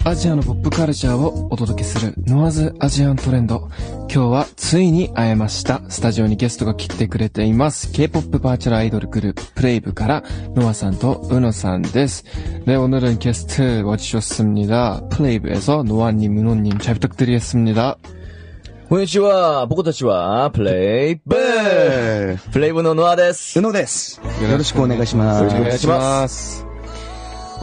アジアのポップカルチャーをお届けするノアズアジアントレンド。今日はついに会えました。スタジオにゲストが来てくれています。K-POPバーチャルアイドルグループプレイブからノアさんとウノさんです。네, 오늘은 게스트 와주셨습니다. 플레이브에서 노아님, 은호님 잘 부탁드리겠습니다. 고니치와, 보고타치와, 플레이브! 플레이브의 노아 데스. 은호 데스. 요로시ku 오네가시마스. 요로시ku 오네가시마스.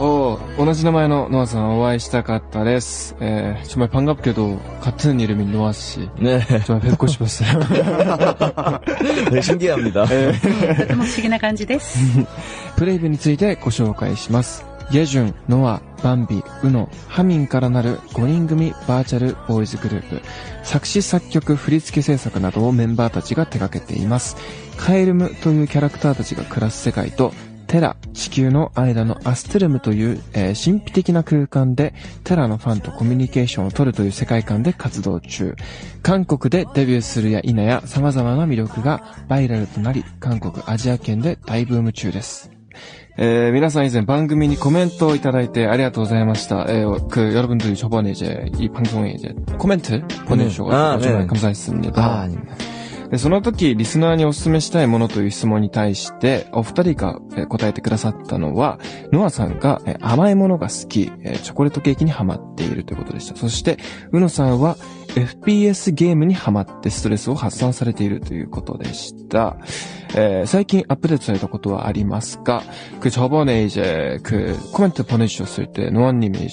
同じ名前のノアさんお会いしたかったです。정말 반갑게도 같은 이름인 노아 씨. 네. 정말 뵙고 싶었어요. 네, 신기합니다. とても不思議な感じです。プレイブについてご紹介します。イェジュン、ノア、バンビ、ウノ、ハミンからなる5人組バーチャルボーイズグループ。作詞作曲、振付制作などをメンバーたちが手掛けています。カエルムというキャラクターたちが暮らす世界と、テラ、地球の間のアストゥルムという、神秘的な空間でテラのファンとコミュニケーションを取るという世界観で活動中。韓国でデビューするや否や様々な魅力がバイラルとなり、韓国アジア圏で大ブーム中です。皆さん以前番組にコメントをいただいてありがとうございました。여러분들이 저번에 이 방송에 코멘트 보내주셔서 정말 감사했습니다. その時、リスナーにお勧めしたいものという質問に対して、お二人が答えてくださったのは、ノアさんが甘いものが好き、チョコレートケーキにハマっているということでした。そして、ウノさんは FPS ゲームにハマってストレスを発散されているということでした。最近アップデートされたことはありますか？저번에 코멘트 보내주셨을 때, 노아님이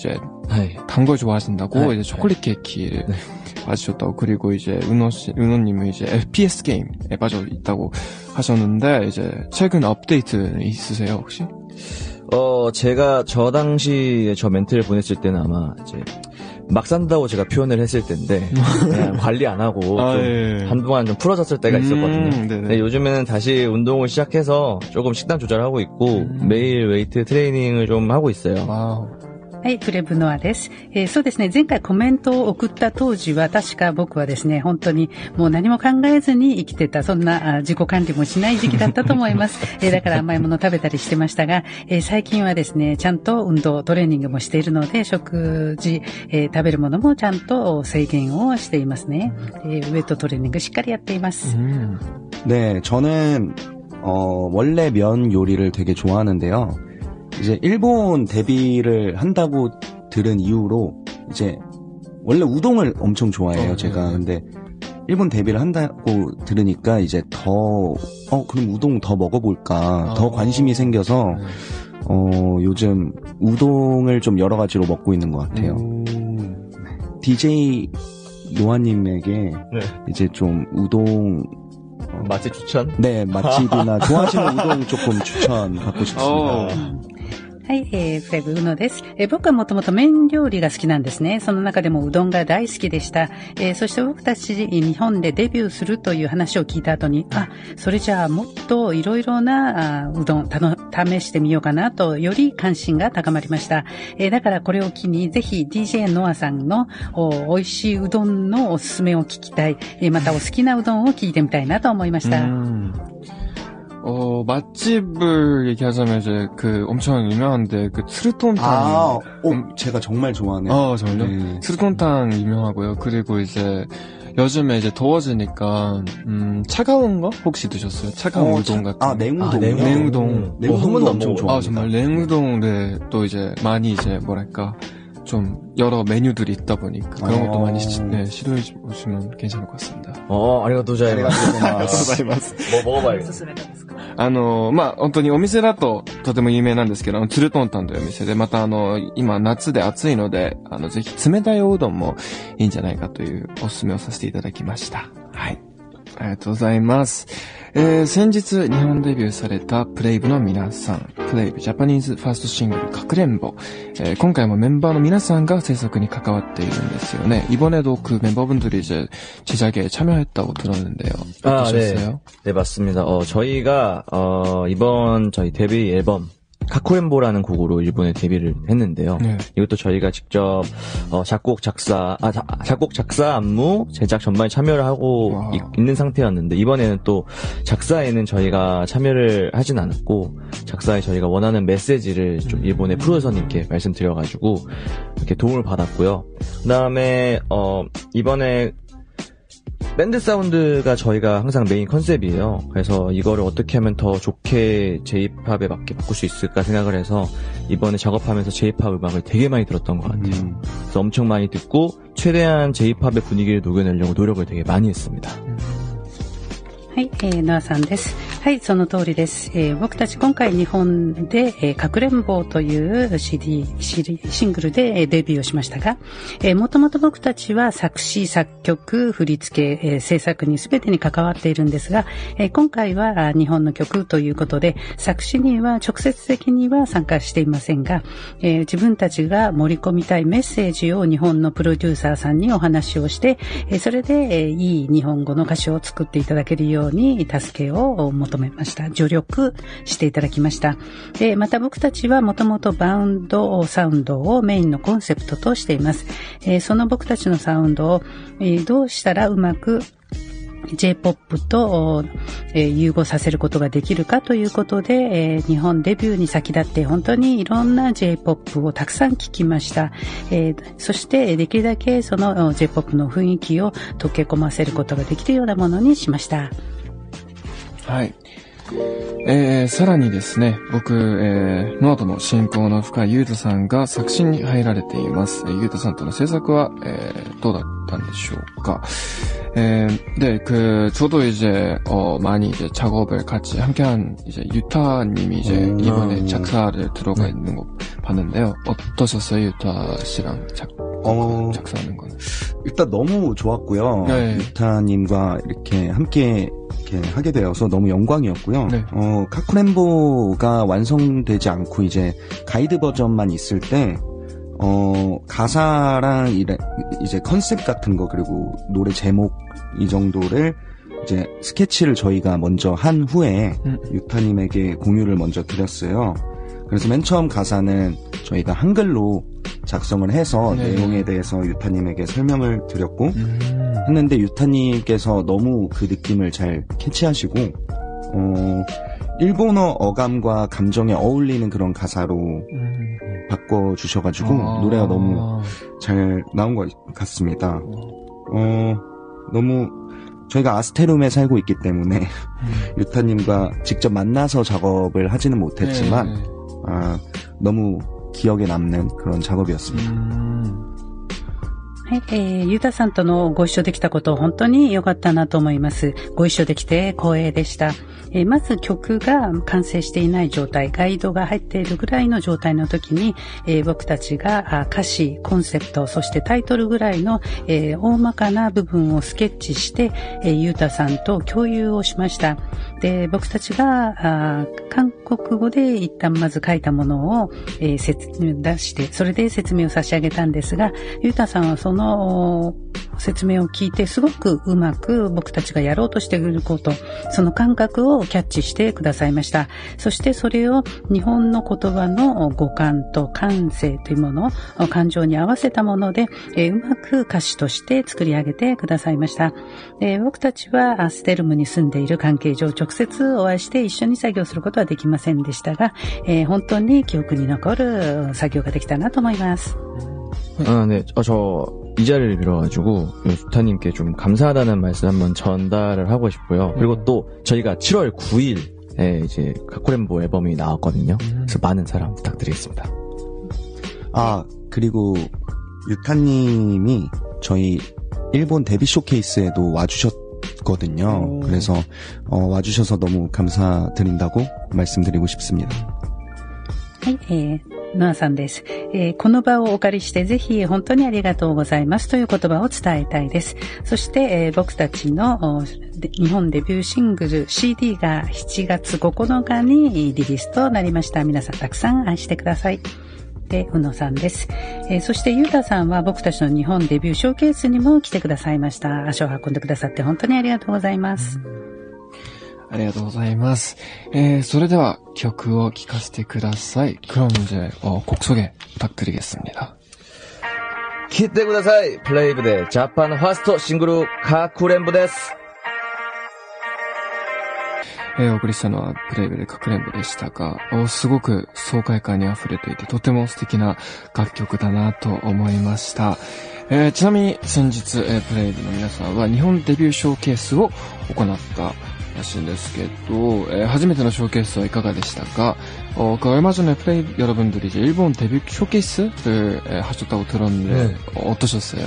단 걸 좋아하신다고, 초콜릿 케이키를 맞으셨다고. 그리고 은호님은 FPS 게임에 빠져 있다고 하셨는데, 최근 업데이트는 있으세요, 혹시? 제가 저 당시에 저 멘트를 보냈을 때는 아마 막 산다고 제가 표현을 했을 때인데, 그냥 관리 안 하고 좀 한동안 좀 풀어졌을 때가 있었거든요. 근데 요즘에는 다시 운동을 시작해서 조금 식단 조절하고 있고, 매일 웨이트 트레이닝을 좀 하고 있어요. 와우. はい、プレブノアです。そうですね、前回コメントを送った当時は確か僕はですね、本当にもう何も考えずに生きてた、そんな自己管理もしない時期だったと思います。だから甘いもの食べたりしてましたが、最近はですね、ちゃんと運動、トレーニングもしているので、食事、食べるものもちゃんと制限をしていますね。ウェットトレーニングしっかりやっています。네, 저는 원래 면 요리를 되게 좋아하는데요. 이제 일본 데뷔를 한다고 들은 이후로 이제 원래 우동을 엄청 좋아해요, 제가. 근데 일본 데뷔를 한다고 들으니까 이제 그럼 우동 더 먹어볼까, 더 관심이 생겨서 요즘 우동을 좀 여러 가지로 먹고 있는 것 같아요. DJ 노아님에게 이제 좀 우동 맛집 추천? 네, 맛집이나 좋아하시는 우동 조금 추천 받고 싶습니다. はい、プレイブウノです。僕はもともと麺料理が好きなんですね。その中でもうどんが大好きでした。そして僕たち日本でデビューするという話を聞いた後に、それじゃあもっといろいろなうどん試してみようかなと、より関心が高まりました。だからこれを機にぜひ DJ ノアさんの美味しいうどんのおすすめを聞きたい。またお好きなうどんを聞いてみたいなと思いました。 맛집을 얘기하자면 엄청 유명한데 트루톤탕. 제가 정말 좋아하네요. 정말요? 네. 트루톤탕 유명하고요. 그리고 요즘에 더워지니까 차가운 거 혹시 드셨어요? 차가운 우동 같은. 냉우동. 냉우동. 냉우동도 엄청 좋아합니다. 정말 냉우동. 네, 또 많이 뭐랄까 좀 여러 메뉴들이 있다 보니까 그런 것도 많이 시도해 보시면 괜찮을 것 같습니다. 아리가또 고자이마스. 뭐 먹어봐야겠어요. 本当にお店だととても有名なんですけど、ツルトンタンというお店で、また今夏で暑いので、ぜひ冷たいおうどんもいいんじゃないかというおすすめをさせていただきました。はい。ありがとうございます。先日日本デビューされたプレイブの皆さん、プレイブジャパニーズファーストシングルかくれんぼ、今回もメンバーの皆さんが制作に関わっているんですよね。이번에도 그 멤버분들이 제작에 참여했다고 들었는데요. 어떠셨어요? 네, 맞습니다. 저희가 이번 저희 데뷔 앨범 카쿠렌보라는 곡으로 일본에 데뷔를 했는데요. 네. 이것도 저희가 직접 작곡 작사 안무 제작 전반에 참여를 하고 있는 상태였는데 이번에는 또 작사에는 저희가 참여를 하진 않았고 작사에 저희가 원하는 메시지를 좀 일본의 프로듀서님께 말씀드려가지고 이렇게 도움을 받았고요. 그다음에 이번에 밴드 사운드가 저희가 항상 메인 컨셉이에요. 그래서 이거를 어떻게 하면 더 좋게 J-팝에 맞게 바꿀 수 있을까 생각을 해서 이번에 작업하면서 J-팝 음악을 되게 많이 들었던 것 같아요. 그래서 엄청 많이 듣고 최대한 J-팝의 분위기를 녹여내려고 노력을 되게 많이 했습니다. はい、ノアさんです。はい、その通りです。僕たち今回日本で、かくれんぼという シングルで、デビューをしましたが、もともと僕たちは作詞、作曲、振り付け、制作に全てに関わっているんですが、今回は日本の曲ということで、作詞には直接的には参加していませんが、自分たちが盛り込みたいメッセージを日本のプロデューサーさんにお話をして、それで、いい日本語の歌詞を作っていただけるように助けを求めました。助力していただきました。で、また僕たちはもともとバウンドサウンドをメインのコンセプトとしています。その僕たちのサウンドを、どうしたらうまくJ-POP と、融合させることができるかということで、日本デビューに先立って本当にいろんな J-POP をたくさん聴きました。そしてできるだけその J-POP の雰囲気を溶け込ませることができるようなものにしました。はい。さらにですね、僕、ノアとの親交の深いユータさんが作詞に入られています。ユータさんとの制作は、どうだったんでしょうか。네, 저도 이제, 많이 이제 작업을 같이 함께한 이제 유타님이 이제 이번에 작사를 들어가 있는 거 봤는데요. 어떠셨어요, 유타 씨랑 작사하는 거는? 일단 너무 좋았고요. 네. 유타님과 이렇게 함께 이렇게 하게 되어서 너무 영광이었고요. 네. 카쿠렌보가 완성되지 않고 이제 가이드 버전만 있을 때, 가사랑 이제 컨셉 같은 거 그리고 노래 제목 이 정도를 이제 스케치를 저희가 먼저 한 후에 유타님에게 공유를 먼저 드렸어요. 그래서 맨 처음 가사는 저희가 한글로 작성을 해서 네. 내용에 대해서 유타님에게 설명을 드렸고 했는데 유타님께서 너무 그 느낌을 잘 캐치하시고 일본어 어감과 감정에 어울리는 그런 가사로 바꿔주셔가지고 노래가 너무 잘 나온 것 같습니다. 너무 저희가 아스테룸에 살고 있기 때문에 유타님과 직접 만나서 작업을 하지는 못했지만 너무 기억에 남는 그런 작업이었습니다. はい、ユタさんとのご一緒できたこと本当に良かったなと思います。ご一緒できて光栄でした。まず曲が完成していない状態、ガイドが入っているぐらいの状態の時に、僕たちが歌詞、コンセプト、そしてタイトルぐらいの、大まかな部分をスケッチして、ユタさんと共有をしました。で、僕たちが韓国語で一旦まず書いたものを、出して、それで説明を差し上げたんですが、ユタさんはその説明を聞いてすごくうまく僕たちがやろうとしていること、その感覚をキャッチしてくださいました。そしてそれを日本の言葉の語感と感性というものを感情に合わせたもので、うまく歌詞として作り上げてくださいました。僕たちはステルムに住んでいる関係上直接お会いして一緒に作業することはできませんでしたが、本当に記憶に残る作業ができたなと思います。네, 이 자리를 빌어가지고 유타님께 좀 감사하다는 말씀 한번 전달을 하고 싶고요. 그리고 또 저희가 7월 9일에 이제 카쿠렌보 앨범이 나왔거든요. 그래서 많은 사랑 부탁드리겠습니다. 그리고 유타님이 저희 일본 데뷔 쇼케이스에도 와주셨거든요. 그래서 와주셔서 너무 감사드린다고 말씀드리고 싶습니다. はい、ノアさんです。この場をお借りしてぜひ本当にありがとうございますという言葉を伝えたいです。そして、僕たちの日本デビューシングル CD が7月9日にリリースとなりました。皆さんたくさん愛してください。で、うのさんです。そしてゆうたさんは僕たちの日本デビューショーケースにも来てくださいました。足を運んでくださって本当にありがとうございます。ありがとうございます。それでは曲を聴かせてください. 그럼 이제 곡 소개 부탁드리겠습니다. 기대해ください. 플레이브의 자판 화스트 싱글 가쿠렌부です. お送りしたのはプレイブでかくれんぼでしたが、すごく爽快感に溢れていてとても素敵な楽曲だなと思いました。ちなみに先日、プレイブの皆さんは日本デビューショーケースを行ったらしいんですけど、初めてのショーケースはいかがでしたか? 얼마 전에 플레이 여러분들이 이제 일본 데뷔 쇼케이스를 하셨다고 들었는데 어떠셨어요?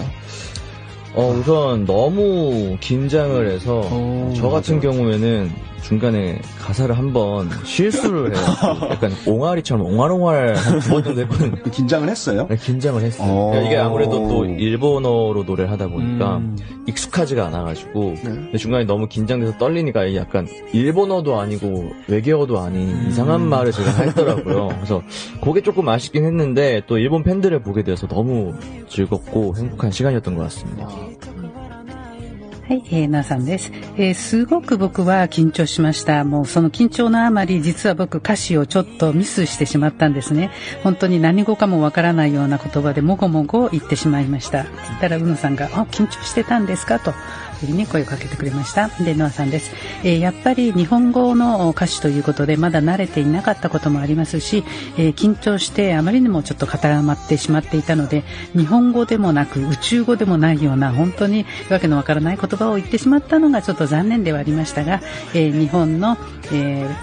우선 너무 긴장을 해서 저 같은 경우에는 중간에 가사를 한번 실수를 해요. 약간 옹알이처럼 옹알옹알 한 2번 정도 했거든요. 긴장을 했어요? 네, 긴장을 했어요. 그러니까 이게 아무래도 또 일본어로 노래를 하다 보니까 익숙하지가 않아가지고 근데 중간에 너무 긴장돼서 떨리니까 약간 일본어도 아니고 외계어도 아닌 이상한 말을 제가 했더라고요. 그래서 그게 조금 아쉽긴 했는데 또 일본 팬들을 보게 돼서 너무 즐겁고 행복한 시간이었던 것 같습니다. はい、なあさんです。すごく僕は緊張しました。もうその緊張のあまり、実は僕歌詞をちょっとミスしてしまったんですね。本当に何語かもわからないような言葉でもごもご言ってしまいました。って言ったら、うのさんが、緊張してたんですかと。いうふうに声をかけてくれました。で、ノアさんです。やっぱり日本語の歌詞ということでまだ慣れていなかったこともありますし、緊張してあまりにもちょっと固まってしまっていたので、日本語でもなく宇宙語でもないような本当にわけのわからない言葉を言ってしまったのがちょっと残念ではありましたが、日本の、フ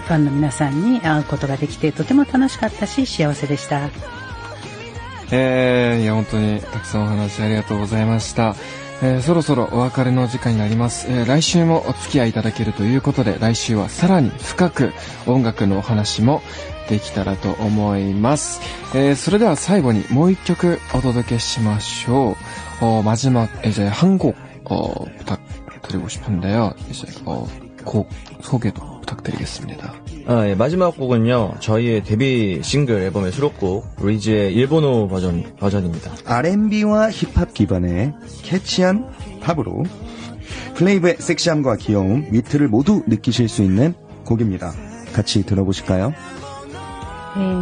ァンの皆さんに会うことができてとても楽しかったし幸せでした。いや本当にたくさんお話ありがとうございました。そろそろお別れの時間になります。来週もお付き合いいただけるということで、来週はさらに深く音楽のお話もできたらと思います。それでは最後にもう一曲お届けしましょう。마지막 이제 한 곡 부탁드리고 싶은데요. 이제 곡 소개도 부탁드리겠습니다. 예, 마지막 곡은요, 저희의 데뷔 싱글 앨범의 수록곡 리즈의 일본어 버전입니다. R&B와 힙합 기반의 캐치한 팝으로 플레이브의 섹시함과 귀여움, 위트를 모두 느끼실 수 있는 곡입니다. 같이 들어보실까요?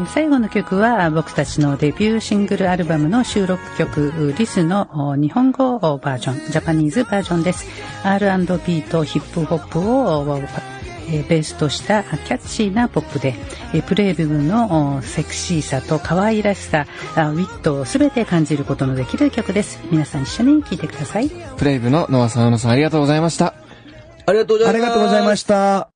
最後の曲は僕たちのデビューシングルアルバムの収録曲リスの日本語バージョン、ジャパニーズバージョンです。 R&B とヒップホップをベースとしたキャッチーなポップで、プレイブのセクシーさと可愛らしさ、ウィットをすべて感じることのできる曲です。皆さん一緒に聴いてください。プレイブのノアさん、宇野さんありがとうございました。ありがとうございました。